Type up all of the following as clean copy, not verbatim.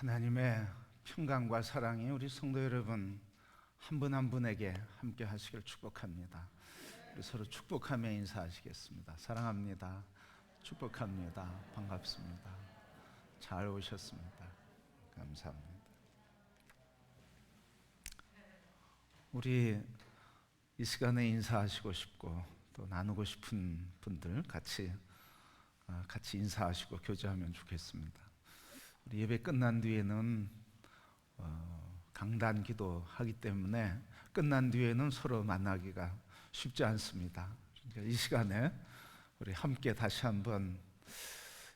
하나님의 평강과 사랑이 우리 성도 여러분 한 분 한 분에게 함께 하시길 축복합니다. 우리 서로 축복하며 인사하시겠습니다. 사랑합니다. 축복합니다. 반갑습니다. 잘 오셨습니다. 감사합니다. 우리 이 시간에 인사하시고 싶고 또 나누고 싶은 분들 같이 인사하시고 교제하면 좋겠습니다. 우리 예배 끝난 뒤에는 강단 기도하기 때문에 끝난 뒤에는 서로 만나기가 쉽지 않습니다. 그러니까 이 시간에 우리 함께 다시 한번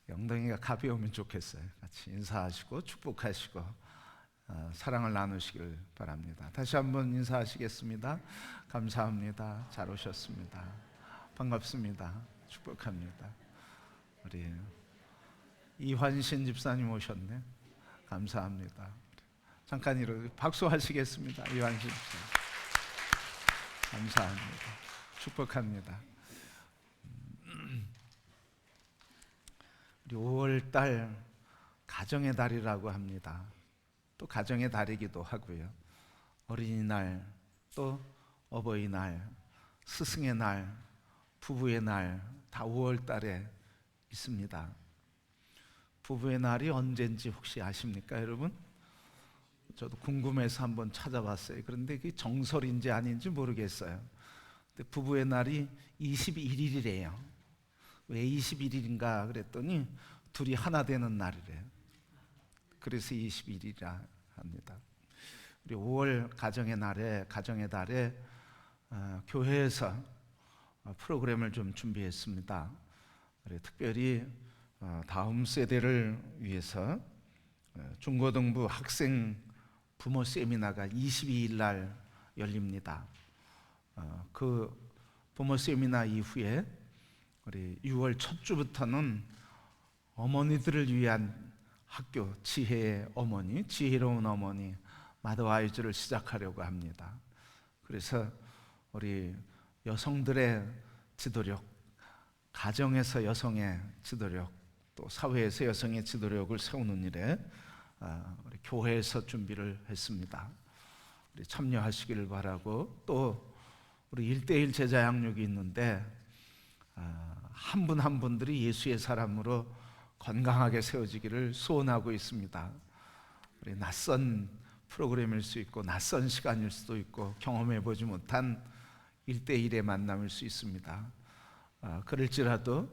엉덩이가 가벼우면 좋겠어요. 같이 인사하시고 축복하시고 사랑을 나누시길 바랍니다. 다시 한번 인사하시겠습니다. 감사합니다. 잘 오셨습니다. 반갑습니다. 축복합니다. 우리 이환신 집사님 오셨네. 감사합니다. 잠깐 이렇게 박수하시겠습니다. 이환신 집사님. 감사합니다. 축복합니다. 우리 5월달 가정의 달이라고 합니다. 또 가정의 달이기도 하고요. 어린이날, 또 어버이날, 스승의 날, 부부의 날 다 5월달에 있습니다. 부부의 날이 언제인지 혹시 아십니까, 여러분? 저도 궁금해서 한번 찾아봤어요. 그런데 그게 정설인지 아닌지 모르겠어요. 근데 부부의 날이 21일이래요. 왜 21일인가 그랬더니 둘이 하나 되는 날이래요. 그래서 21일이라 합니다. 우리 5월 가정의 달에 교회에서 프로그램을 좀 준비했습니다. 특별히 다음 세대를 위해서 중고등부 학생 부모 세미나가 22일 날 열립니다. 그 부모 세미나 이후에 우리 6월 첫 주부터는 어머니들을 위한 학교, 지혜의 어머니, 지혜로운 어머니 마더와이즈를 시작하려고 합니다. 그래서 우리 여성들의 지도력, 가정에서 여성의 지도력, 또 사회에서 여성의 지도력을 세우는 일에 우리 교회에서 준비를 했습니다. 우리 참여하시기를 바라고, 또 우리 1:1 제자 양육이 있는데 한 분 한 분들이 예수의 사람으로 건강하게 세워지기를 소원하고 있습니다. 우리 낯선 프로그램일 수 있고 낯선 시간일 수도 있고 경험해보지 못한 1:1의 만남일 수 있습니다. 그럴지라도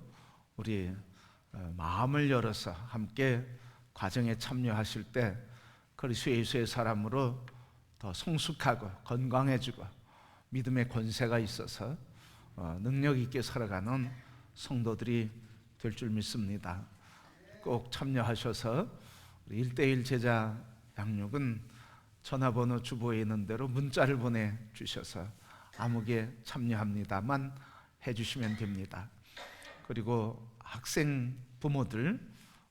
우리 마음을 열어서 함께 과정에 참여하실 때 그리스도 예수의 사람으로 더 성숙하고 건강해지고 믿음의 권세가 있어서 능력 있게 살아가는 성도들이 될 줄 믿습니다. 꼭 참여하셔서 1:1 제자 양육은 전화번호 주보에 있는 대로 문자를 보내주셔서 아무개 참여합니다만 해주시면 됩니다. 그리고 학생 부모들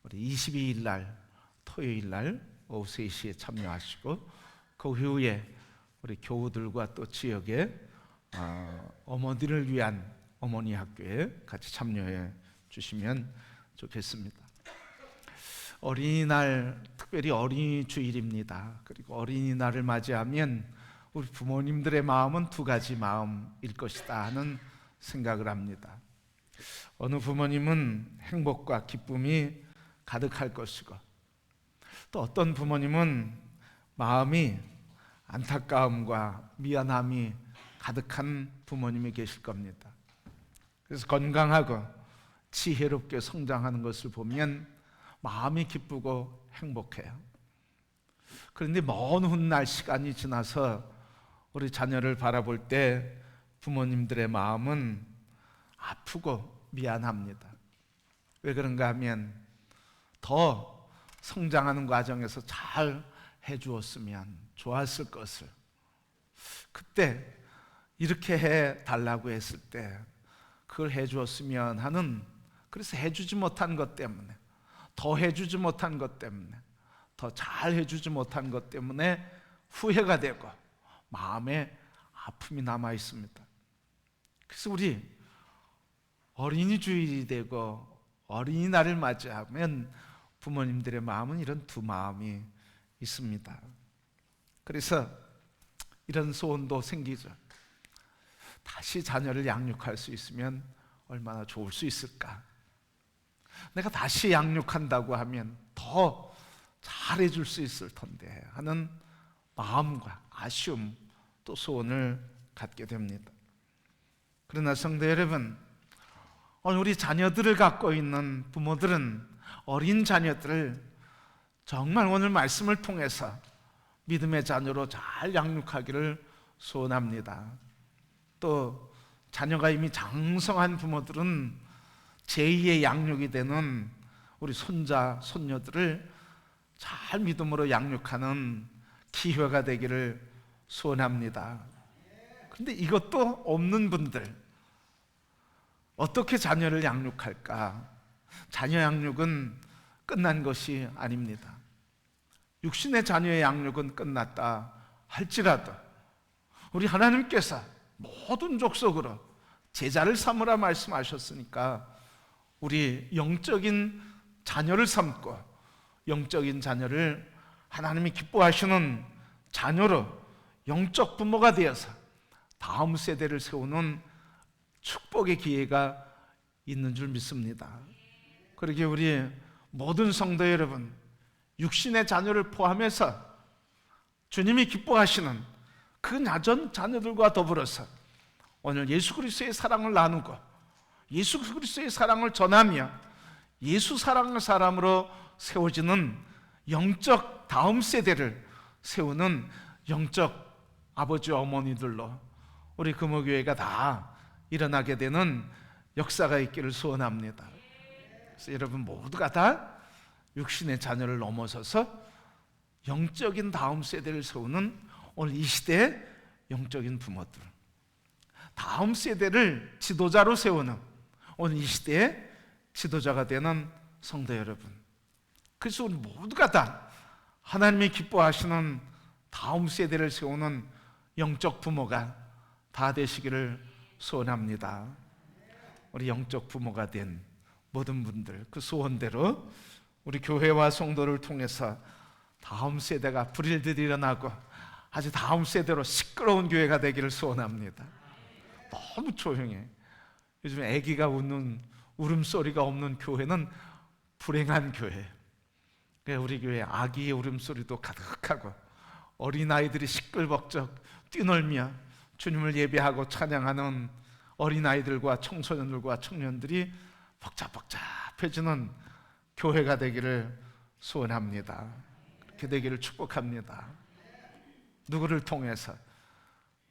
우리 22일 날 토요일 날 오후 3시에 참여하시고, 그 후에 우리 교우들과 또 지역의 어머니를 위한 어머니 학교에 같이 참여해 주시면 좋겠습니다. 어린이날, 특별히 어린이 주일입니다. 그리고 어린이날을 맞이하면 우리 부모님들의 마음은 두 가지 마음일 것이다 하는 생각을 합니다. 어느 부모님은 행복과 기쁨이 가득할 것이고, 또 어떤 부모님은 마음이 안타까움과 미안함이 가득한 부모님이 계실 겁니다. 그래서 건강하고 지혜롭게 성장하는 것을 보면 마음이 기쁘고 행복해요. 그런데 먼 훗날 시간이 지나서 우리 자녀를 바라볼 때 부모님들의 마음은 아프고 미안합니다. 왜 그런가 하면 더 성장하는 과정에서 잘 해주었으면 좋았을 것을, 그때 이렇게 해달라고 했을 때 그걸 해주었으면 하는, 그래서 해주지 못한 것 때문에, 더 해주지 못한 것 때문에, 더 잘 해주지 못한 것 때문에 후회가 되고 마음에 아픔이 남아 있습니다. 그래서 우리 어린이 주일이 되고 어린이날을 맞이하면 부모님들의 마음은 이런 두 마음이 있습니다. 그래서 이런 소원도 생기죠. 다시 자녀를 양육할 수 있으면 얼마나 좋을 수 있을까? 내가 다시 양육한다고 하면 더 잘해줄 수 있을 텐데 하는 마음과 아쉬움, 또 소원을 갖게 됩니다. 그러나 성도 여러분, 우리 자녀들을 갖고 있는 부모들은 어린 자녀들을 정말 오늘 말씀을 통해서 믿음의 자녀로 잘 양육하기를 소원합니다. 또 자녀가 이미 장성한 부모들은 제2의 양육이 되는 우리 손자, 손녀들을 잘 믿음으로 양육하는 기회가 되기를 소원합니다. 그런데 이것도 없는 분들, 어떻게 자녀를 양육할까? 자녀 양육은 끝난 것이 아닙니다. 육신의 자녀의 양육은 끝났다 할지라도 우리 하나님께서 모든 족속으로 제자를 삼으라 말씀하셨으니까 우리 영적인 자녀를 삼고 영적인 자녀를 하나님이 기뻐하시는 자녀로 영적 부모가 되어서 다음 세대를 세우는 축복의 기회가 있는 줄 믿습니다. 그러기에 우리 모든 성도 여러분, 육신의 자녀를 포함해서 주님이 기뻐하시는 그 나전 자녀들과 더불어서 오늘 예수 그리스도의 사랑을 나누고 예수 그리스도의 사랑을 전하며 예수 사랑의 사람으로 세워지는 영적 다음 세대를 세우는 영적 아버지와 어머니들로 우리 금호교회가 다 일어나게 되는 역사가 있기를 소원합니다. 그래서 여러분 모두가 다 육신의 자녀를 넘어서서 영적인 다음 세대를 세우는 오늘 이 시대의 영적인 부모들, 다음 세대를 지도자로 세우는 오늘 이 시대의 지도자가 되는 성도 여러분, 그래서 우리 모두가 다 하나님이 기뻐하시는 다음 세대를 세우는 영적 부모가 다 되시기를 소원합니다. 우리 영적 부모가 된 모든 분들 그 소원대로 우리 교회와 성도를 통해서 다음 세대가 불일듯 일어나고 아주 다음 세대로 시끄러운 교회가 되기를 소원합니다. 너무 조용해. 요즘 아기가 웃는 울음소리가 없는 교회는 불행한 교회. 우리 교회 아기의 울음소리도 가득하고 어린아이들이 시끌벅적 뛰놀며 주님을 예배하고 찬양하는 어린아이들과 청소년들과 청년들이 복잡복잡해지는 교회가 되기를 소원합니다. 그렇게 되기를 축복합니다. 누구를 통해서?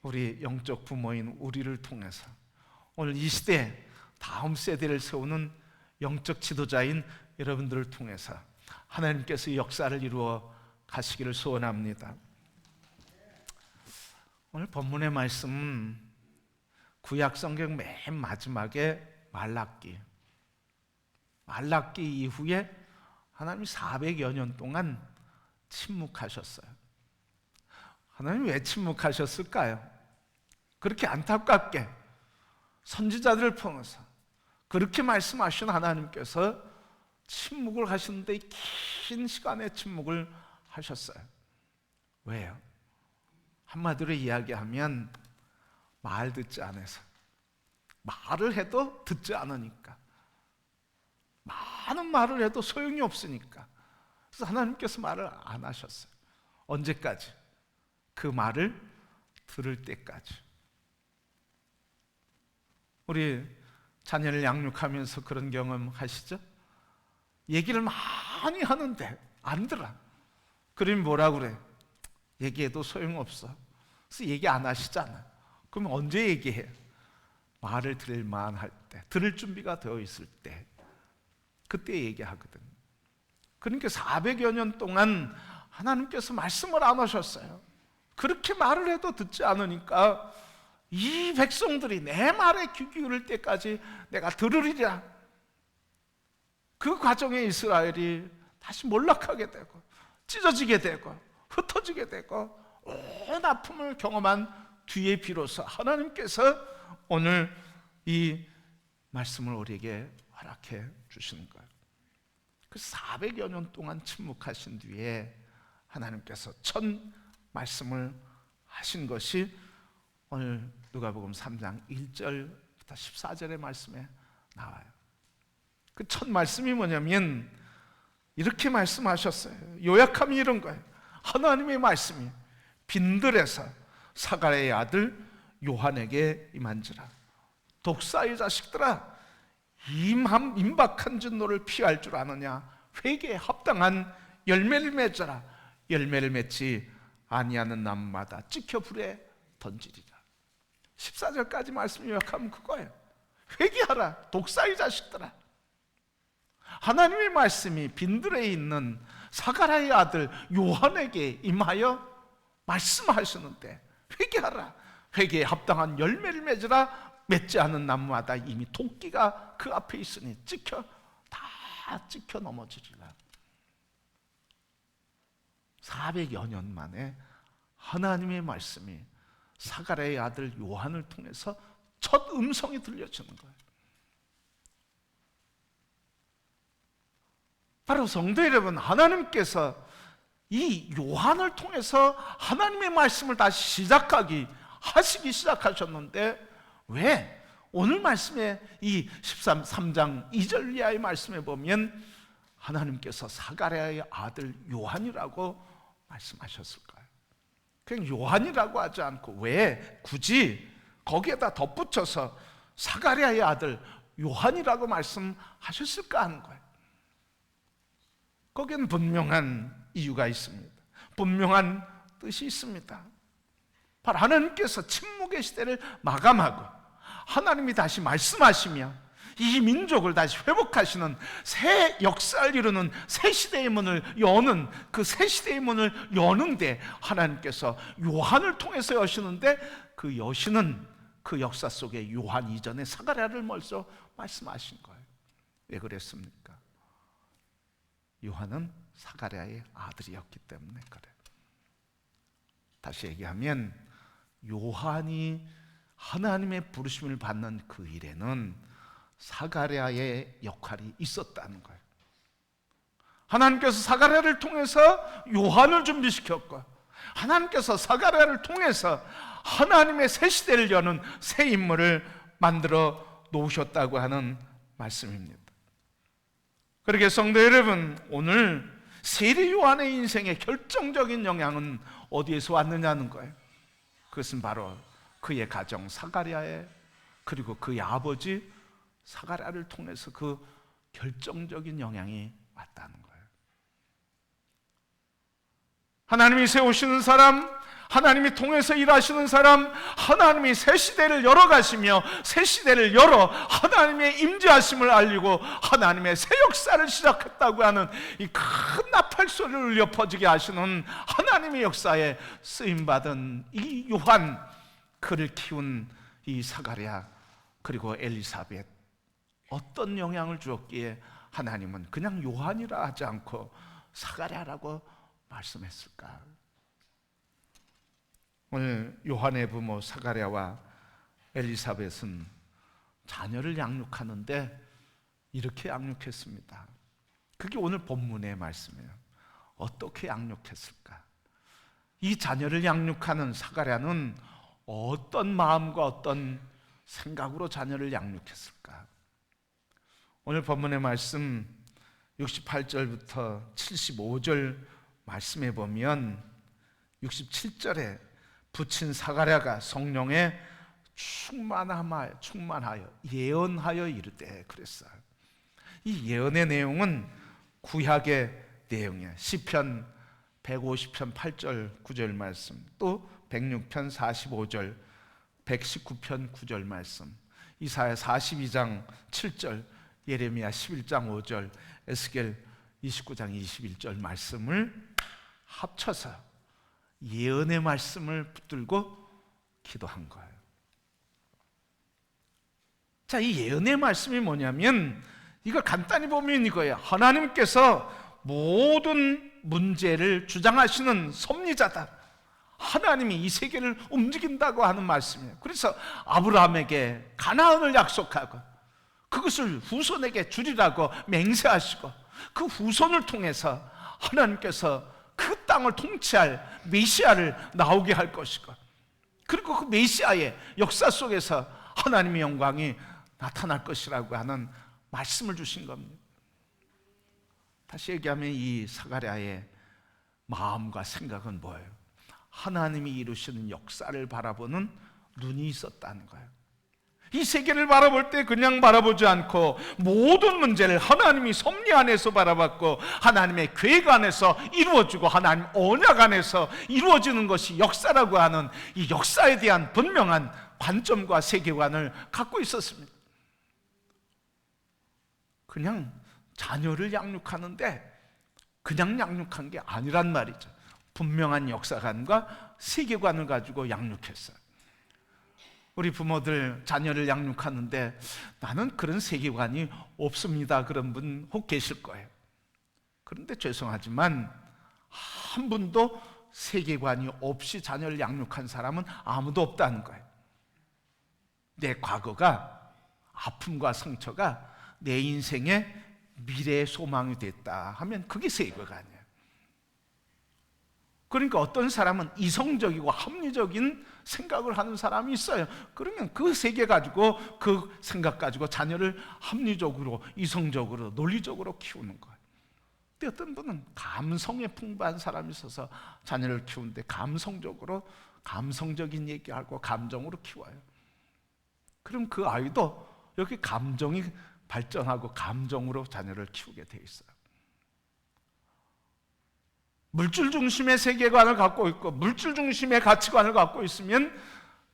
우리 영적 부모인 우리를 통해서 오늘 이 시대 다음 세대를 세우는 영적 지도자인 여러분들을 통해서 하나님께서 역사를 이루어 가시기를 소원합니다. 오늘 본문의 말씀은 구약 성경 맨 마지막에 말라기 이후에 하나님이 400여 년 동안 침묵하셨어요. 하나님 왜 침묵하셨을까요? 그렇게 안타깝게 선지자들을 통해서 그렇게 말씀하신 하나님께서 침묵을 하시는데 긴 시간의 침묵을 하셨어요. 왜요? 한마디로 이야기하면 말 듣지 않아서, 말을 해도 듣지 않으니까, 많은 말을 해도 소용이 없으니까. 그래서 하나님께서 말을 안 하셨어요. 언제까지? 그 말을 들을 때까지. 우리 자녀를 양육하면서 그런 경험 하시죠? 얘기를 많이 하는데 안 들어. 그러면 뭐라 그래? 얘기해도 소용없어. 그래서 얘기 안 하시잖아. 그러면 언제 얘기해? 말을 들을 만할 때, 들을 준비가 되어 있을 때, 그때 얘기하거든. 그러니까 400여 년 동안 하나님께서 말씀을 안 하셨어요. 그렇게 말을 해도 듣지 않으니까 이 백성들이 내 말에 귀 기울일 때까지 내가 들으리라. 그 과정에 이스라엘이 다시 몰락하게 되고 찢어지게 되고 흩어지게 되고 온 아픔을 경험한 뒤에 비로소 하나님께서 오늘 이 말씀을 우리에게 허락해 주시는 거예요. 그 400여 년 동안 침묵하신 뒤에 하나님께서 첫 말씀을 하신 것이 오늘 누가복음 3장 1절부터 14절의 말씀에 나와요. 그 첫 말씀이 뭐냐면 이렇게 말씀하셨어요. 요약하면 이런 거예요. 하나님의 말씀이 빈들에서 사가랴의 아들 요한에게 임한지라. 독사의 자식들아, 임박한 진노를 피할 줄 아느냐? 회개에 합당한 열매를 맺어라. 열매를 맺지 아니하는 나무마다 찍혀 불에 던지리라. 14절까지 말씀 요약하면 그거예요. 회개하라, 독사의 자식들아. 하나님의 말씀이 빈들에 있는 사가랴의 아들 요한에게 임하여 말씀하시는데, 회개하라, 회개에 합당한 열매를 맺으라. 맺지 않은 나무마다 이미 도끼가 그 앞에 있으니 다 찍혀 넘어지리라. 400여 년 만에 하나님의 말씀이 사가랴의 아들 요한을 통해서 첫 음성이 들려주는 거예요. 바로 성도 여러분, 하나님께서 이 요한을 통해서 하나님의 말씀을 다시 하시기 시작하셨는데, 왜? 오늘 말씀에 이 13장 2절 이하의 말씀에 보면 하나님께서 사가랴의 아들 요한이라고 말씀하셨을까요? 그냥 요한이라고 하지 않고 왜 굳이 거기에다 덧붙여서 사가랴의 아들 요한이라고 말씀하셨을까 하는 거예요. 거기엔 분명한 이유가 있습니다. 분명한 뜻이 있습니다. 바로 하나님께서 침묵의 시대를 마감하고 하나님이 다시 말씀하시며 이 민족을 다시 회복하시는 새 역사를 이루는 새 시대의 문을 여는, 그 새 시대의 문을 여는데 하나님께서 요한을 통해서 여시는데, 그 여시는 그 역사 속에 요한 이전에 사가랴를 먼저 말씀하신 거예요. 왜 그랬습니까? 요한은 사가랴의 아들이었기 때문에 그래요. 다시 얘기하면 요한이 하나님의 부르심을 받는 그 일에는 사가랴의 역할이 있었다는 거예요. 하나님께서 사가랴를 통해서 요한을 준비시켰고, 하나님께서 사가랴를 통해서 하나님의 새 시대를 여는 새 인물을 만들어 놓으셨다고 하는 말씀입니다. 그러게 성도 여러분, 오늘 세례 요한의 인생의 결정적인 영향은 어디에서 왔느냐는 거예요. 그것은 바로 그의 가정 사가랴의, 그리고 그의 아버지 사가랴를 통해서 그 결정적인 영향이 왔다는 거예요. 하나님이 세우시는 사람, 하나님이 통해서 일하시는 사람, 하나님이 새 시대를 열어가시며 새 시대를 열어 하나님의 임재하심을 알리고 하나님의 새 역사를 시작했다고 하는 이 큰 나팔 소리를 울려 퍼지게 하시는 하나님의 역사에 쓰임받은 이 요한, 그를 키운 이 사가랴 그리고 엘리사벳, 어떤 영향을 주었기에 하나님은 그냥 요한이라 하지 않고 사가랴라고 말씀했을까? 오늘 요한의 부모 사가랴와 엘리사벳은 자녀를 양육하는데 이렇게 양육했습니다. 그게 오늘 본문의 말씀이에요. 어떻게 양육했을까? 이 자녀를 양육하는 사가랴는 어떤 마음과 어떤 생각으로 자녀를 양육했을까? 오늘 본문의 말씀 68절부터 75절 말씀에 보면 67절에 부친 사가랴가 성령에 충만하여 예언하여 이르되 그랬어요. 이 예언의 내용은 구약의 내용이에요. 시편 150편 8절 9절 말씀, 또 106편 45절, 119편 9절 말씀, 이사야 42장 7절, 예레미야 11장 5절, 에스겔 29장 21절 말씀을 합쳐서 예언의 말씀을 붙들고 기도한 거예요. 자, 이 예언의 말씀이 뭐냐면 이걸 간단히 보면 이거예요. 하나님께서 모든 문제를 주장하시는 섭리자다. 하나님이 이 세계를 움직인다고 하는 말씀이에요. 그래서 아브라함에게 가나안을 약속하고 그것을 후손에게 주리라고 맹세하시고, 그 후손을 통해서 하나님께서 그 땅을 통치할 메시아를 나오게 할 것이고, 그리고 그 메시아의 역사 속에서 하나님의 영광이 나타날 것이라고 하는 말씀을 주신 겁니다. 다시 얘기하면 이 스가랴의 마음과 생각은 뭐예요? 하나님이 이루시는 역사를 바라보는 눈이 있었다는 거예요. 이 세계를 바라볼 때 그냥 바라보지 않고 모든 문제를 하나님이 섭리 안에서 바라봤고, 하나님의 계획 안에서 이루어지고 하나님 언약 안에서 이루어지는 것이 역사라고 하는 이 역사에 대한 분명한 관점과 세계관을 갖고 있었습니다. 그냥 자녀를 양육하는데 그냥 양육한 게 아니란 말이죠. 분명한 역사관과 세계관을 가지고 양육했어요. 우리 부모들 자녀를 양육하는데 나는 그런 세계관이 없습니다, 그런 분 혹 계실 거예요. 그런데 죄송하지만 한 분도 세계관이 없이 자녀를 양육한 사람은 아무도 없다는 거예요. 내 과거가, 아픔과 상처가 내 인생의 미래의 소망이 됐다 하면 그게 세계관이에요. 그러니까 어떤 사람은 이성적이고 합리적인 생각을 하는 사람이 있어요. 그러면 그 세계 가지고, 그 생각 가지고 자녀를 합리적으로, 이성적으로, 논리적으로 키우는 거예요. 근데 어떤 분은 감성에 풍부한 사람이 있어서 자녀를 키우는데 감성적으로, 감성적인 얘기하고 감정으로 키워요. 그럼 그 아이도 여기 감정이 발전하고 감정으로 자녀를 키우게 돼 있어요. 물질 중심의 세계관을 갖고 있고 물질 중심의 가치관을 갖고 있으면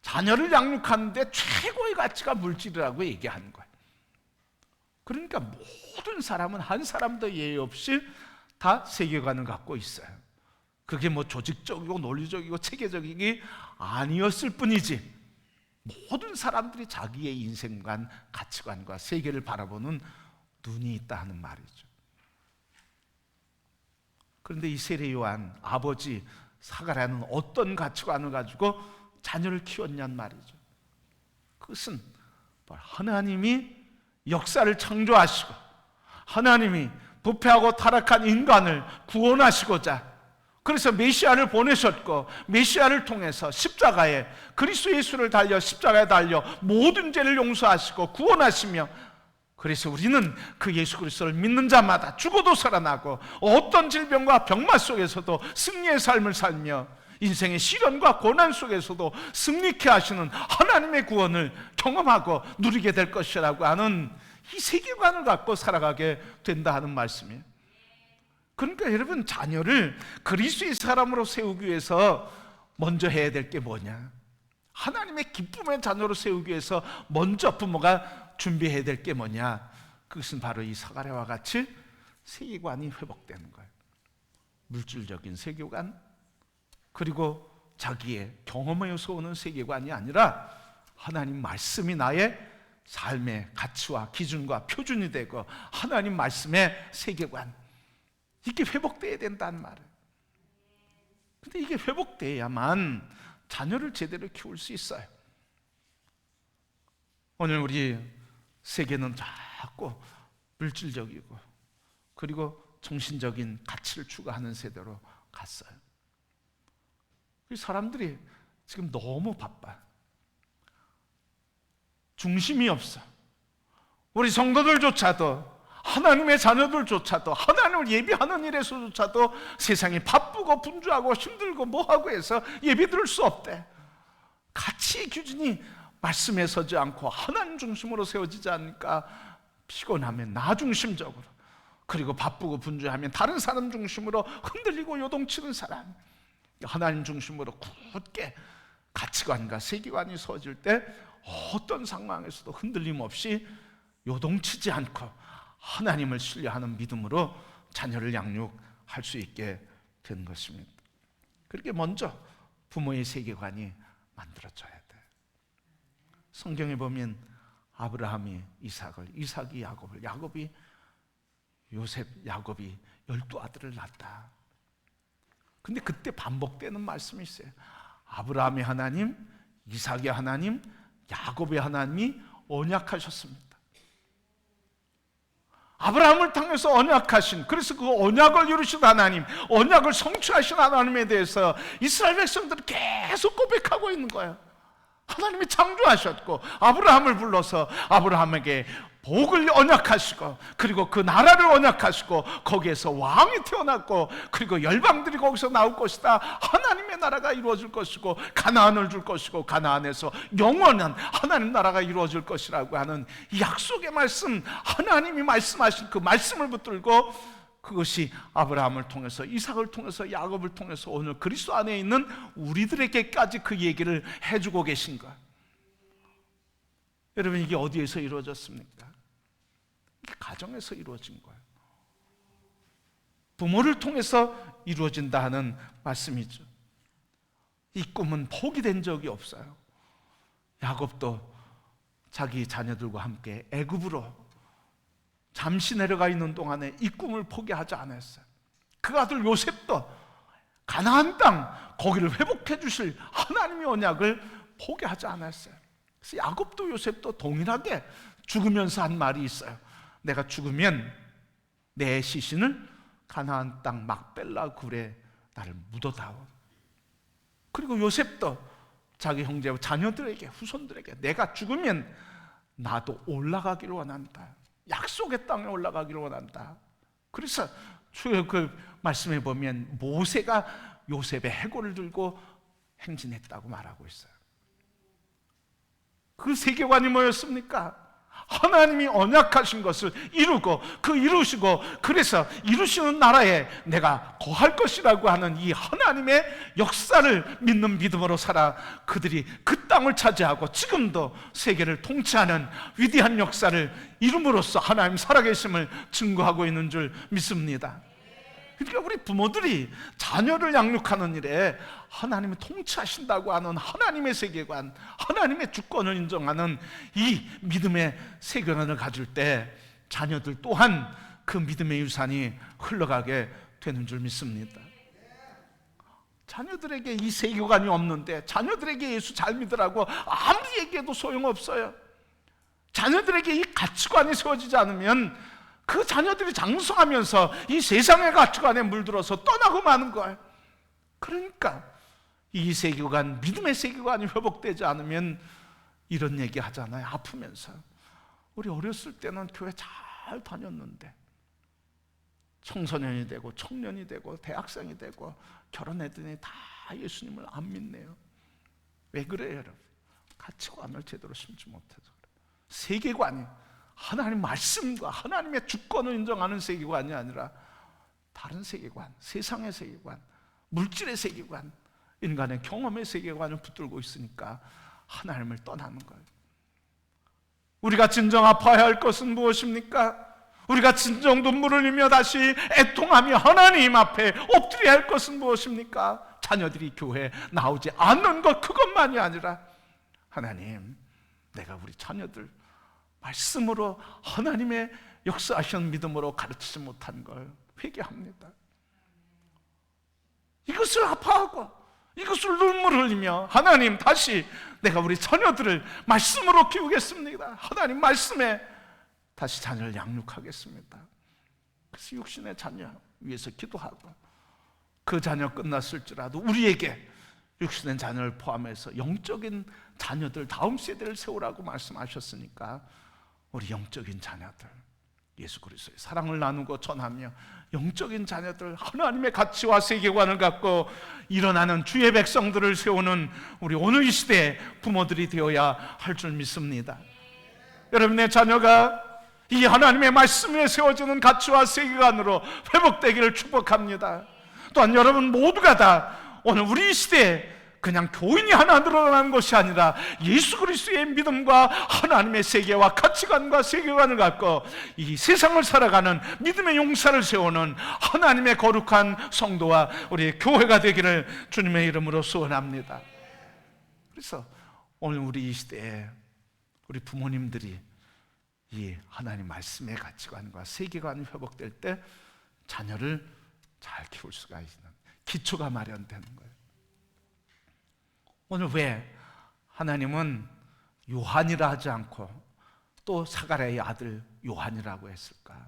자녀를 양육하는데 최고의 가치가 물질이라고 얘기하는 거예요. 그러니까 모든 사람은 한 사람도 예외 없이 다 세계관을 갖고 있어요. 그게 뭐 조직적이고 논리적이고 체계적이기 아니었을 뿐이지, 모든 사람들이 자기의 인생관, 가치관과 세계를 바라보는 눈이 있다 하는 말이죠. 그런데 이 세례 요한 아버지 스가랴는 어떤 가치관을 가지고 자녀를 키웠냔 말이죠. 그것은 하나님이 역사를 창조하시고 하나님이 부패하고 타락한 인간을 구원하시고자, 그래서 메시아를 보내셨고 메시아를 통해서 십자가에, 그리스도 예수를 달려 십자가에 달려 모든 죄를 용서하시고 구원하시며, 그래서 우리는 그 예수 그리스도를 믿는 자마다 죽어도 살아나고 어떤 질병과 병마 속에서도 승리의 삶을 살며 인생의 시련과 고난 속에서도 승리케 하시는 하나님의 구원을 경험하고 누리게 될 것이라고 하는 이 세계관을 갖고 살아가게 된다 하는 말씀이에요. 그러니까 여러분, 자녀를 그리스도의 사람으로 세우기 위해서 먼저 해야 될 게 뭐냐? 하나님의 기쁨의 자녀로 세우기 위해서 먼저 부모가 준비해야 될 게 뭐냐? 그것은 바로 이 스가랴와 같이 세계관이 회복되는 거예요. 물질적인 세계관, 그리고 자기의 경험에서 오는 세계관이 아니라 하나님 말씀이 나의 삶의 가치와 기준과 표준이 되고 하나님 말씀의 세계관, 이게 회복돼야 된다는 말이에요. 근데 이게 회복돼야만 자녀를 제대로 키울 수 있어요. 오늘 우리 세계는 자꾸 물질적이고 그리고 정신적인 가치를 추구하는 세대로 갔어요. 사람들이 지금 너무 바빠. 중심이 없어. 우리 성도들조차도, 하나님의 자녀들조차도, 하나님을 예배하는 일에서조차도 세상이 바쁘고 분주하고 힘들고 뭐하고 해서 예배 드릴 수 없대. 가치의 기준이 말씀에 서지 않고 하나님 중심으로 세워지지 않으니까 피곤하면 나 중심적으로, 그리고 바쁘고 분주하면 다른 사람 중심으로 흔들리고 요동치는 사람, 하나님 중심으로 굳게 가치관과 세계관이 서질 때 어떤 상황에서도 흔들림 없이 요동치지 않고 하나님을 신뢰하는 믿음으로 자녀를 양육할 수 있게 된 것입니다. 그렇게 먼저 부모의 세계관이 만들어져야 돼. 성경에 보면 아브라함이 이삭을, 이삭이 야곱을, 야곱이 요셉, 야곱이 12아들을 낳았다. 근데 그때 반복되는 말씀이 있어요. 아브라함의 하나님, 이삭의 하나님, 야곱의 하나님이 언약하셨습니다. 아브라함을 통해서 언약하신, 그래서 그 언약을 이루신 하나님, 언약을 성취하신 하나님에 대해서 이스라엘 백성들이 계속 고백하고 있는 거예요. 하나님이 창조하셨고 아브라함을 불러서 아브라함에게 복을 언약하시고, 그리고 그 나라를 언약하시고, 거기에서 왕이 태어났고, 그리고 열방들이 거기서 나올 것이다. 하나님의 나라가 이루어질 것이고, 가나안을 줄 것이고, 가나안에서 영원한 하나님 나라가 이루어질 것이라고 하는 이 약속의 말씀, 하나님이 말씀하신 그 말씀을 붙들고, 그것이 아브라함을 통해서, 이삭을 통해서, 야곱을 통해서 오늘 그리스도 안에 있는 우리들에게까지 그 얘기를 해주고 계신 것. 여러분, 이게 어디에서 이루어졌습니까? 이게 가정에서 이루어진 거예요. 부모를 통해서 이루어진다 하는 말씀이죠. 이 꿈은 포기된 적이 없어요. 야곱도 자기 자녀들과 함께 애굽으로 잠시 내려가 있는 동안에 이 꿈을 포기하지 않았어요. 그 아들 요셉도 가나안 땅, 거기를 회복해 주실 하나님의 언약을 포기하지 않았어요. 그래서 야곱도 요셉도 동일하게 죽으면서 한 말이 있어요. 내가 죽으면 내 시신을 가나안 땅 막벨라 굴에 나를 묻어다오. 그리고 요셉도 자기 형제와 자녀들에게, 후손들에게 내가 죽으면 나도 올라가기를 원한다. 약속의 땅에 올라가기를 원한다. 그래서 그 말씀에 보면 모세가 요셉의 해골을 들고 행진했다고 말하고 있어요. 그 세계관이 뭐였습니까? 하나님이 언약하신 것을 이루고, 그 이루시고, 그래서 이루시는 나라에 내가 거할 것이라고 하는 이 하나님의 역사를 믿는 믿음으로 살아 그들이 그 땅을 차지하고 지금도 세계를 통치하는 위대한 역사를 이룸으로써 하나님 살아계심을 증거하고 있는 줄 믿습니다. 그러니까 우리 부모들이 자녀를 양육하는 일에 하나님이 통치하신다고 하는 하나님의 세계관, 하나님의 주권을 인정하는 이 믿음의 세계관을 가질 때 자녀들 또한 그 믿음의 유산이 흘러가게 되는 줄 믿습니다. 자녀들에게 이 세계관이 없는데 자녀들에게 예수 잘 믿으라고 아무리 얘기해도 소용없어요. 자녀들에게 이 가치관이 세워지지 않으면 그 자녀들이 장성하면서 이 세상의 가치관에 물들어서 떠나고 마는 거예요. 그러니까 이 세계관, 믿음의 세계관이 회복되지 않으면 이런 얘기 하잖아요. 아프면서 우리 어렸을 때는 교회 잘 다녔는데 청소년이 되고 청년이 되고 대학생이 되고 결혼했더니 다 예수님을 안 믿네요. 왜 그래요, 여러분? 가치관을 제대로 심지 못해서 그래요. 세계관이 하나님 말씀과 하나님의 주권을 인정하는 세계관이 아니라 다른 세계관, 세상의 세계관, 물질의 세계관, 인간의 경험의 세계관을 붙들고 있으니까 하나님을 떠나는 거예요. 우리가 진정 아파야 할 것은 무엇입니까? 우리가 진정 눈물을 흘리며 다시 애통하며 하나님 앞에 엎드려야 할 것은 무엇입니까? 자녀들이 교회에 나오지 않는 것, 그것만이 아니라 하나님, 내가 우리 자녀들 말씀으로 하나님의 역사하신 믿음으로 가르치지 못한 걸 회개합니다. 이것을 아파하고 이것을 눈물을 흘리며 하나님, 다시 내가 우리 자녀들을 말씀으로 키우겠습니다. 하나님 말씀에 다시 자녀를 양육하겠습니다. 그래서 육신의 자녀 위해서 기도하고, 그 자녀 끝났을지라도 우리에게 육신의 자녀를 포함해서 영적인 자녀들, 다음 세대를 세우라고 말씀하셨으니까 우리 영적인 자녀들, 예수 그리스도의 사랑을 나누고 전하며 영적인 자녀들, 하나님의 가치와 세계관을 갖고 일어나는 주의 백성들을 세우는 우리 오늘 이 시대의 부모들이 되어야 할 줄 믿습니다. 여러분의 자녀가 이 하나님의 말씀에 세워지는 가치와 세계관으로 회복되기를 축복합니다. 또한 여러분 모두가 다 오늘 우리 이 시대에 그냥 교인이 하나 늘어나는 것이 아니라 예수 그리스도의 믿음과 하나님의 세계와 가치관과 세계관을 갖고 이 세상을 살아가는 믿음의 용사를 세우는 하나님의 거룩한 성도와 우리 교회가 되기를 주님의 이름으로 소원합니다. 그래서 오늘 우리 이 시대에 우리 부모님들이 이 하나님 말씀의 가치관과 세계관이 회복될 때 자녀를 잘 키울 수가 있는 기초가 마련되는 거예요. 오늘 왜 하나님은 요한이라 하지 않고 또 사가랴의 아들 요한이라고 했을까?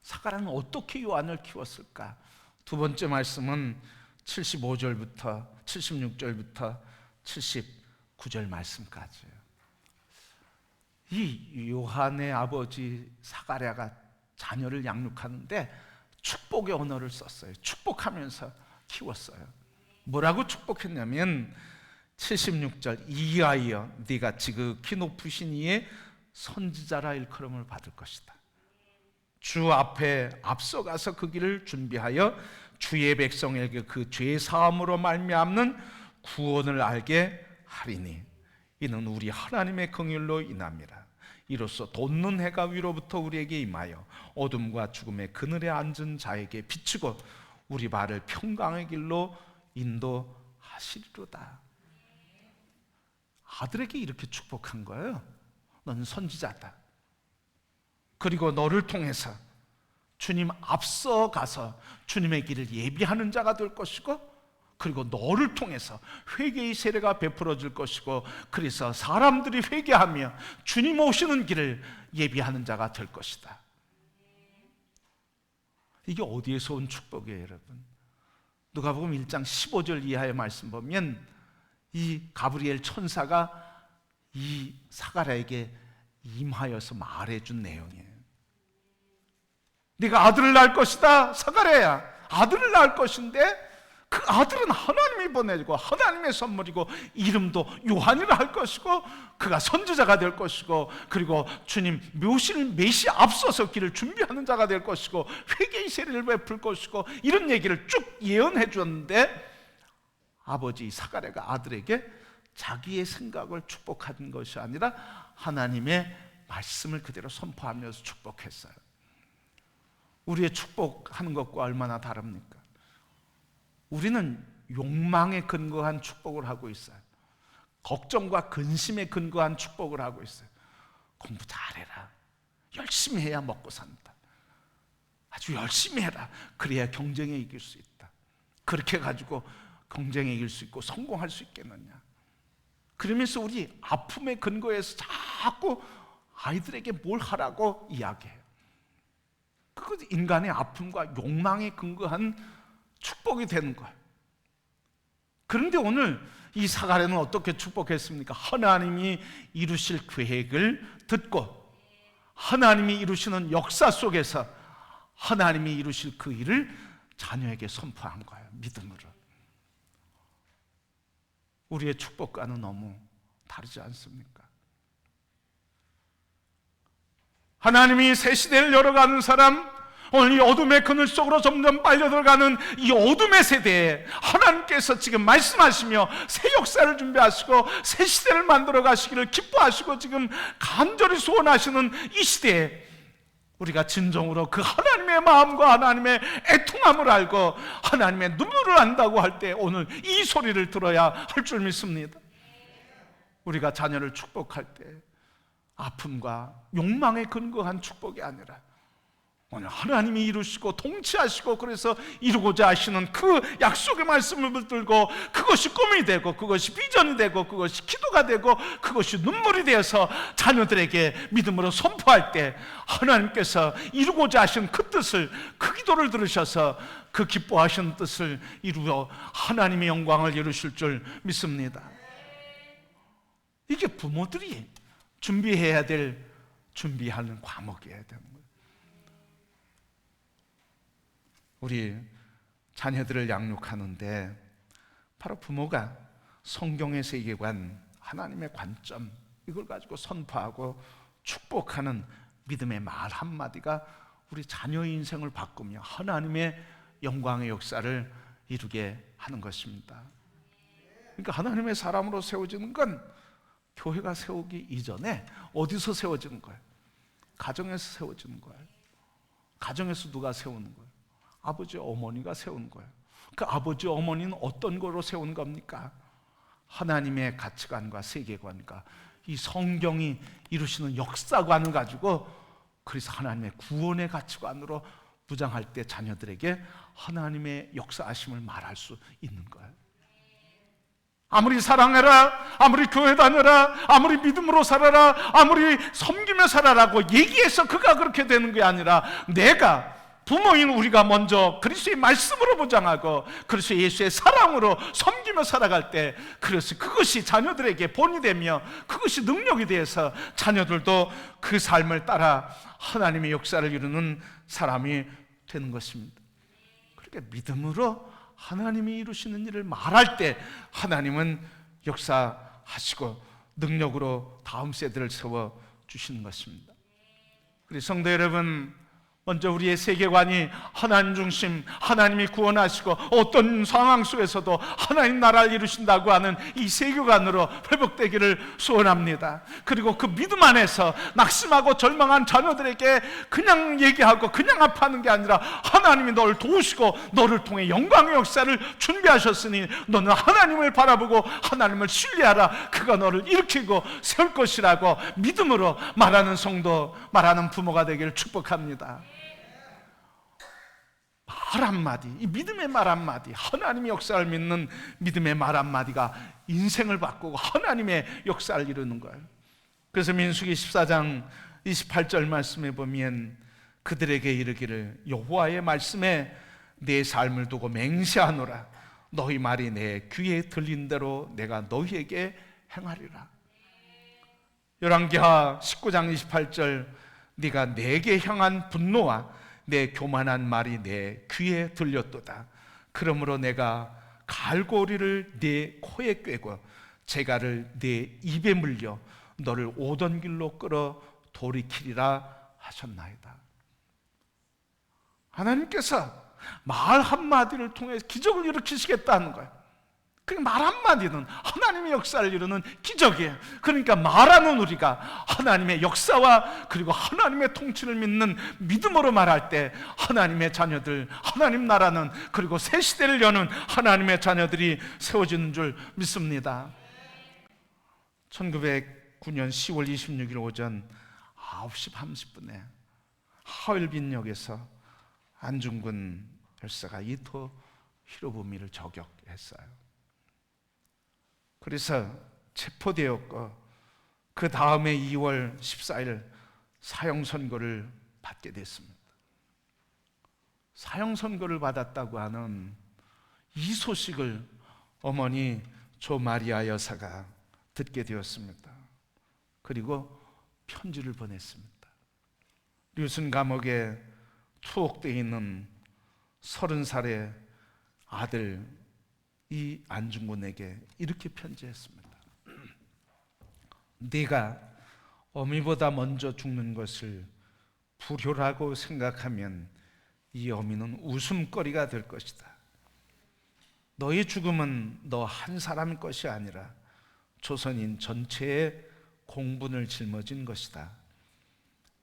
사가랴는 어떻게 요한을 키웠을까? 두 번째 말씀은 75절부터 76절부터 79절 말씀까지예요. 이 요한의 아버지 사가랴가 자녀를 양육하는데 축복의 언어를 썼어요. 축복하면서 키웠어요. 뭐라고 축복했냐면 76절, 이하여 네가 지극히 높으신 이의 선지자라 일컬음을 받을 것이다. 주 앞에 앞서가서 그 길을 준비하여 주의 백성에게 그 죄 사함으로 말미암는 구원을 알게 하리니 이는 우리 하나님의 긍휼로 인함이라. 이로써 돋는 해가 위로부터 우리에게 임하여 어둠과 죽음의 그늘에 앉은 자에게 비추고 우리 발을 평강의 길로 인도하시리로다. 아들에게 이렇게 축복한 거예요. 너는 선지자다. 그리고 너를 통해서 주님 앞서 가서 주님의 길을 예비하는 자가 될 것이고, 그리고 너를 통해서 회개의 세례가 베풀어질 것이고, 그래서 사람들이 회개하며 주님 오시는 길을 예비하는 자가 될 것이다. 이게 어디에서 온 축복이에요, 여러분? 누가복음 1장 15절 이하의 말씀 보면 이 가브리엘 천사가 이 사가랴에게 임하여서 말해준 내용이에요. 네가 아들을 낳을 것이다. 사가랴야, 아들을 낳을 것인데 그 아들은 하나님이 보내주고 하나님의 선물이고 이름도 요한이라 할 것이고 그가 선지자가 될 것이고, 그리고 주님 묘실 메시 앞서서 길을 준비하는 자가 될 것이고 회개의 세례를 베풀 것이고, 이런 얘기를 쭉 예언해 줬는데 아버지 사가랴가 아들에게 자기의 생각을 축복한 것이 아니라 하나님의 말씀을 그대로 선포하면서 축복했어요. 우리의 축복하는 것과 얼마나 다릅니까? 우리는 욕망에 근거한 축복을 하고 있어요. 걱정과 근심에 근거한 축복을 하고 있어요. 공부 잘해라. 열심히 해야 먹고 산다. 아주 열심히 해라. 그래야 경쟁에 이길 수 있다. 그렇게 해가지고 경쟁에 이길 수 있고 성공할 수 있겠느냐. 그러면서 우리 아픔에 근거해서 자꾸 아이들에게 뭘 하라고 이야기해요. 그것이 인간의 아픔과 욕망에 근거한 축복이 되는 거예요. 그런데 오늘 이 사가랴는 어떻게 축복했습니까? 하나님이 이루실 계획을 듣고 하나님이 이루시는 역사 속에서 하나님이 이루실 그 일을 자녀에게 선포한 거예요. 믿음으로. 우리의 축복과는 너무 다르지 않습니까? 하나님이 새 시대를 열어가는 사람, 오늘 이 어둠의 그늘 속으로 점점 빨려들어가는 이 어둠의 세대에 하나님께서 지금 말씀하시며 새 역사를 준비하시고 새 시대를 만들어 가시기를 기뻐하시고 지금 간절히 소원하시는 이 시대에 우리가 진정으로 그 하나님의 마음과 하나님의 애통함을 알고 하나님의 눈물을 안다고 할 때 오늘 이 소리를 들어야 할 줄 믿습니다. 우리가 자녀를 축복할 때 아픔과 욕망에 근거한 축복이 아니라 오늘 하나님이 이루시고 통치하시고 그래서 이루고자 하시는 그 약속의 말씀을 붙들고 그것이 꿈이 되고 그것이 비전이 되고 그것이 기도가 되고 그것이 눈물이 되어서 자녀들에게 믿음으로 선포할 때 하나님께서 이루고자 하신 그 뜻을, 그 기도를 들으셔서 그 기뻐하시는 뜻을 이루어 하나님의 영광을 이루실 줄 믿습니다. 이게 부모들이 준비해야 될, 준비하는 과목이어야 되는 거예요. 우리 자녀들을 양육하는데 바로 부모가 성경의 세계관, 하나님의 관점, 이걸 가지고 선포하고 축복하는 믿음의 말 한마디가 우리 자녀의 인생을 바꾸며 하나님의 영광의 역사를 이루게 하는 것입니다. 그러니까 하나님의 사람으로 세워지는 건 교회가 세우기 이전에 어디서 세워지는 거예요? 가정에서 세워지는 거예요. 가정에서 누가 세우는 거예요? 아버지 어머니가 세운 거예요. 그 아버지 어머니는 어떤 거로 세운 겁니까? 하나님의 가치관과 세계관과 이 성경이 이루시는 역사관을 가지고, 그래서 하나님의 구원의 가치관으로 무장할 때 자녀들에게 하나님의 역사하심을 말할 수 있는 거예요. 아무리 사랑해라, 아무리 교회 다녀라, 아무리 믿음으로 살아라, 아무리 섬기며 살아라고 얘기해서 그가 그렇게 되는 게 아니라, 내가 부모인 우리가 먼저 그리스도의 말씀으로 보장하고 그리스도 예수의 사랑으로 섬기며 살아갈 때, 그것이 자녀들에게 본이 되며 그것이 능력이 되어서 자녀들도 그 삶을 따라 하나님의 역사를 이루는 사람이 되는 것입니다. 그러니까 믿음으로 하나님이 이루시는 일을 말할 때 하나님은 역사하시고 능력으로 다음 세대를 세워주시는 것입니다. 우리 성도 여러분, 먼저 우리의 세계관이 하나님 중심, 하나님이 구원하시고 어떤 상황 속에서도 하나님 나라를 이루신다고 하는 이 세계관으로 회복되기를 소원합니다. 그리고 그 믿음 안에서 낙심하고 절망한 자녀들에게 그냥 얘기하고 그냥 아파하는 게 아니라, 하나님이 너를 도우시고 너를 통해 영광의 역사를 준비하셨으니 너는 하나님을 바라보고 하나님을 신뢰하라, 그가 너를 일으키고 세울 것이라고 믿음으로 말하는 성도, 말하는 부모가 되기를 축복합니다. 말 한마디, 이 믿음의 말 한마디, 하나님의 역사를 믿는 믿음의 말 한마디가 인생을 바꾸고 하나님의 역사를 이루는 거예요. 그래서 민수기 14장 28절 말씀에 보면 그들에게 이르기를, 여호와의 말씀에 내 삶을 두고 맹세하노라. 너희 말이 내 귀에 들린 대로 내가 너희에게 행하리라. 열왕기하 19장 28절, 네가 내게 향한 분노와 내 교만한 말이 내 귀에 들렸도다. 그러므로 내가 갈고리를 네 코에 꿰고 재갈을 네 입에 물려 너를 오던 길로 끌어 돌이키리라 하셨나이다. 하나님께서 말 한마디를 통해 기적을 일으키시겠다는 거예요. 그 말 한마디는 하나님의 역사를 이루는 기적이에요. 그러니까 말하는 우리가 하나님의 역사와 그리고 하나님의 통치를 믿는 믿음으로 말할 때 하나님의 자녀들, 하나님 나라는, 그리고 새 시대를 여는 하나님의 자녀들이 세워지는 줄 믿습니다. 1909년 10월 26일 오전 9시 30분에 하얼빈역에서 안중근 열사가 이토 히로부미를 저격했어요. 그래서 체포되었고 그 다음에 2월 14일 사형 선고를 받게 됐습니다. 사형 선고를 받았다고 하는 이 소식을 어머니 조 마리아 여사가 듣게 되었습니다. 그리고 편지를 보냈습니다. 류순 감옥에 투옥되어 있는 30살의 아들 이 안중근에게 이렇게 편지했습니다. 네가 어미보다 먼저 죽는 것을 불효라고 생각하면 이 어미는 웃음거리가 될 것이다. 너의 죽음은 너 한 사람 것이 아니라 조선인 전체의 공분을 짊어진 것이다.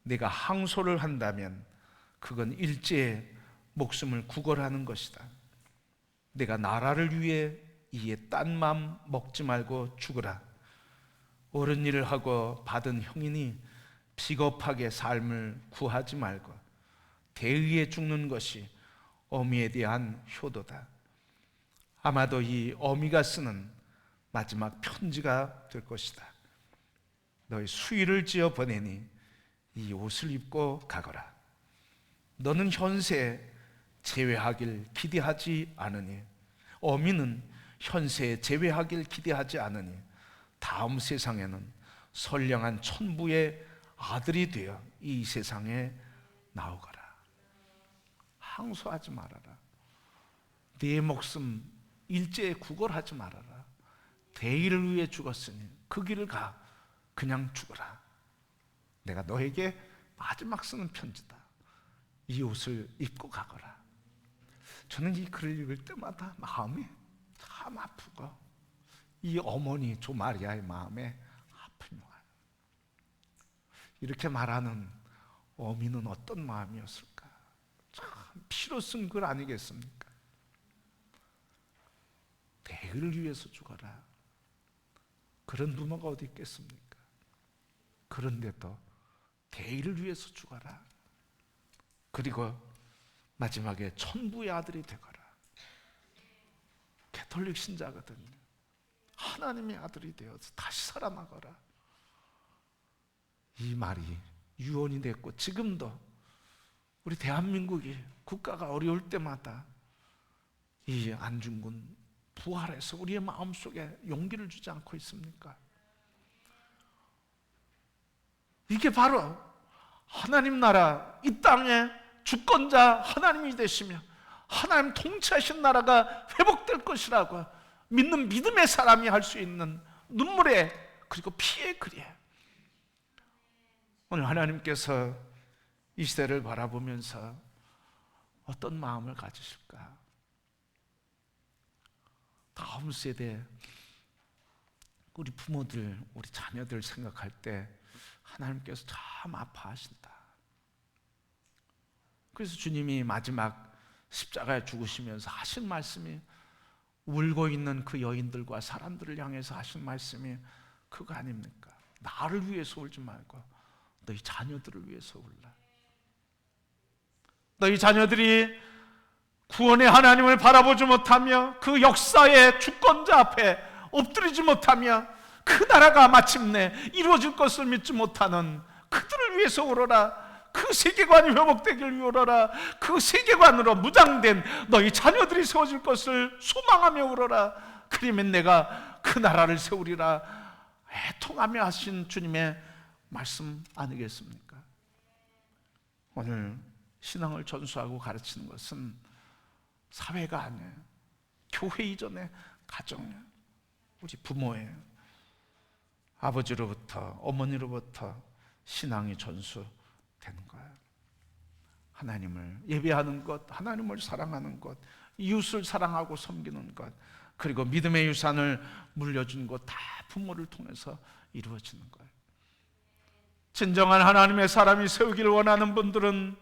네가 항소를 한다면 그건 일제의 목숨을 구걸하는 것이다. 내가 나라를 위해 이에 딴 맘 먹지 말고 죽으라. 옳은 일을 하고 받은 형이니 비겁하게 삶을 구하지 말고 대의에 죽는 것이 어미에 대한 효도다. 아마도 이 어미가 쓰는 마지막 편지가 될 것이다. 너의 수의를 지어 보내니 이 옷을 입고 가거라. 너는 현세에 제외하길 기대하지 않으니, 어미는 현세에 제외하길 기대하지 않으니 다음 세상에는 선량한 천부의 아들이 되어 이 세상에 나오거라. 항소하지 말아라. 네 목숨 일제에 구걸하지 말아라. 대의를 위해 죽었으니 그 길을 가. 그냥 죽어라. 내가 너에게 마지막 쓰는 편지다. 이 옷을 입고 가거라. 저는 이 글을 읽을 때마다 마음이 참 아프고 이 어머니 조 마리아의 마음에 아픔이 와요. 이렇게 말하는 어미는 어떤 마음이었을까? 참 피로 쓴 글 아니겠습니까? 대의를 위해서 죽어라. 그런 부모가 어디 있겠습니까? 그런데도 대의를 위해서 죽어라. 그리고 마지막에 천부의 아들이 되거라. 캐톨릭 신자거든요. 하나님의 아들이 되어서 다시 살아나거라. 이 말이 유언이 됐고, 지금도 우리 대한민국이 국가가 어려울 때마다 이 안중근 부활해서 우리의 마음속에 용기를 주지 않고 있습니까? 이게 바로 하나님 나라, 이 땅의 주권자 하나님이 되시며 하나님 통치하신 나라가 회복될 것이라고 믿는 믿음의 사람이 할 수 있는 눈물의 그리고 피의 글이에요. 오늘 하나님께서 이 시대를 바라보면서 어떤 마음을 가지실까? 다음 세대, 우리 부모들, 우리 자녀들 생각할 때 하나님께서 참 아파하신다. 그래서 주님이 마지막 십자가에 죽으시면서 하신 말씀이, 울고 있는 그 여인들과 사람들을 향해서 하신 말씀이 그거 아닙니까? 나를 위해서 울지 말고 너희 자녀들을 위해서 울라. 너희 자녀들이 구원의 하나님을 바라보지 못하며 그 역사의 주권자 앞에 엎드리지 못하며 그 나라가 마침내 이루어질 것을 믿지 못하는 그들을 위해서 울어라. 그 세계관이 회복되길 울어라. 그 세계관으로 무장된 너희 자녀들이 세워질 것을 소망하며 울어라. 그러면 내가 그 나라를 세우리라. 애통하며 하신 주님의 말씀 아니겠습니까? 오늘 신앙을 전수하고 가르치는 것은 사회가 아니에요. 교회 이전의 가정이에요. 우리 부모예요. 아버지로부터, 어머니로부터 신앙이 전수되는 거예요. 하나님을 예배하는 것, 하나님을 사랑하는 것, 이웃을 사랑하고 섬기는 것, 그리고 믿음의 유산을 물려준 것, 다 부모를 통해서 이루어지는 거예요. 진정한 하나님의 사람이 세우기를 원하는 분들은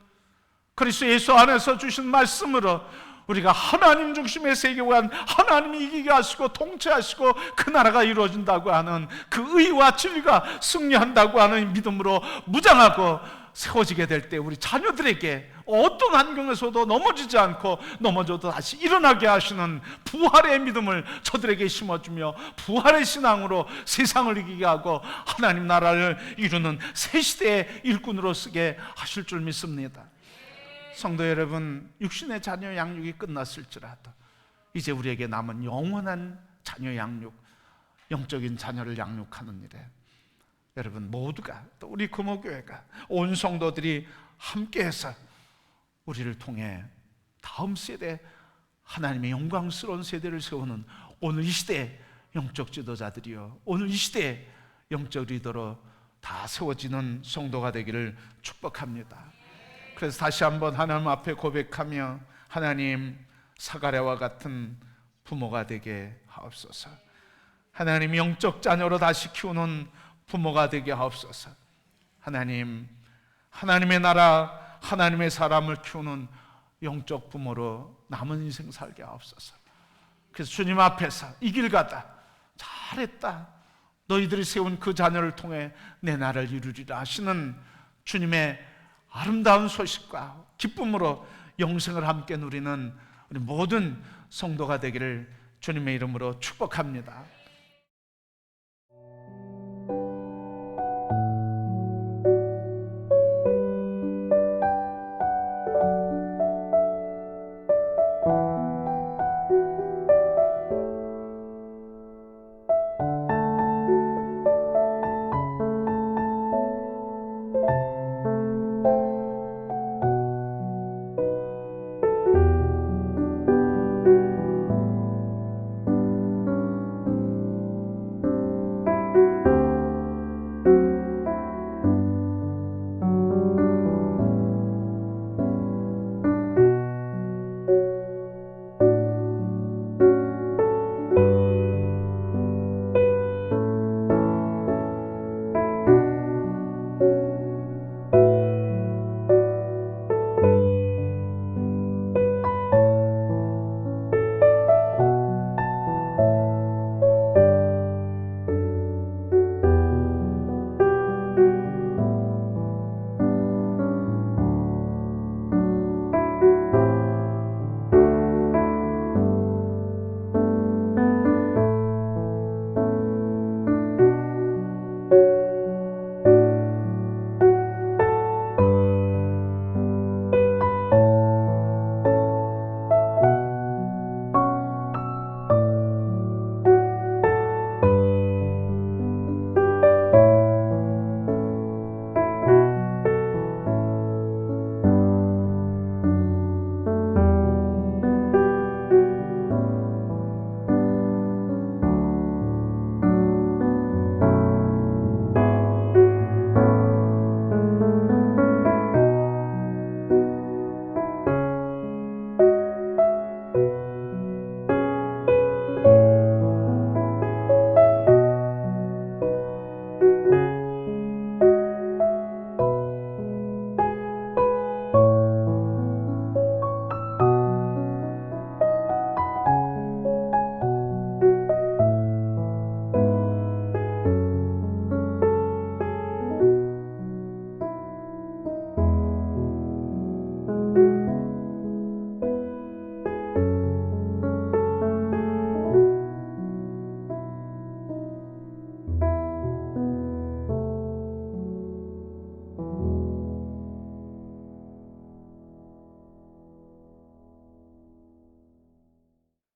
그리스도 예수 안에서 주신 말씀으로 우리가 하나님 중심의 세계관, 하나님이 이기게 하시고 통치하시고 그 나라가 이루어진다고 하는 그 의와 진리가 승리한다고 하는 믿음으로 무장하고 세워지게 될 때 우리 자녀들에게 어떤 환경에서도 넘어지지 않고 넘어져도 다시 일어나게 하시는 부활의 믿음을 저들에게 심어주며 부활의 신앙으로 세상을 이기게 하고 하나님 나라를 이루는 새 시대의 일꾼으로 쓰게 하실 줄 믿습니다. 성도 여러분, 육신의 자녀 양육이 끝났을지라도 이제 우리에게 남은 영원한 자녀 양육, 영적인 자녀를 양육하는 일에 여러분 모두가, 또 우리 금호교회가, 온 성도들이 함께해서 우리를 통해 다음 세대, 하나님의 영광스러운 세대를 세우는 오늘 이 시대의 영적 지도자들이요, 오늘 이 시대의 영적 리더로 다 세워지는 성도가 되기를 축복합니다. 그래서 다시 한번 하나님 앞에 고백하며, 하나님, 사가랴와 같은 부모가 되게 하옵소서. 하나님, 영적 자녀로 다시 키우는 부모가 되게 하옵소서. 하나님, 하나님의 나라, 하나님의 사람을 키우는 영적 부모로 남은 인생 살게 하옵소서. 그래서 주님 앞에서 이 길 가다 잘했다, 너희들이 세운 그 자녀를 통해 내 나라를 이루리라 하시는 주님의 아름다운 소식과 기쁨으로 영생을 함께 누리는 우리 모든 성도가 되기를 주님의 이름으로 축복합니다.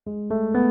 네.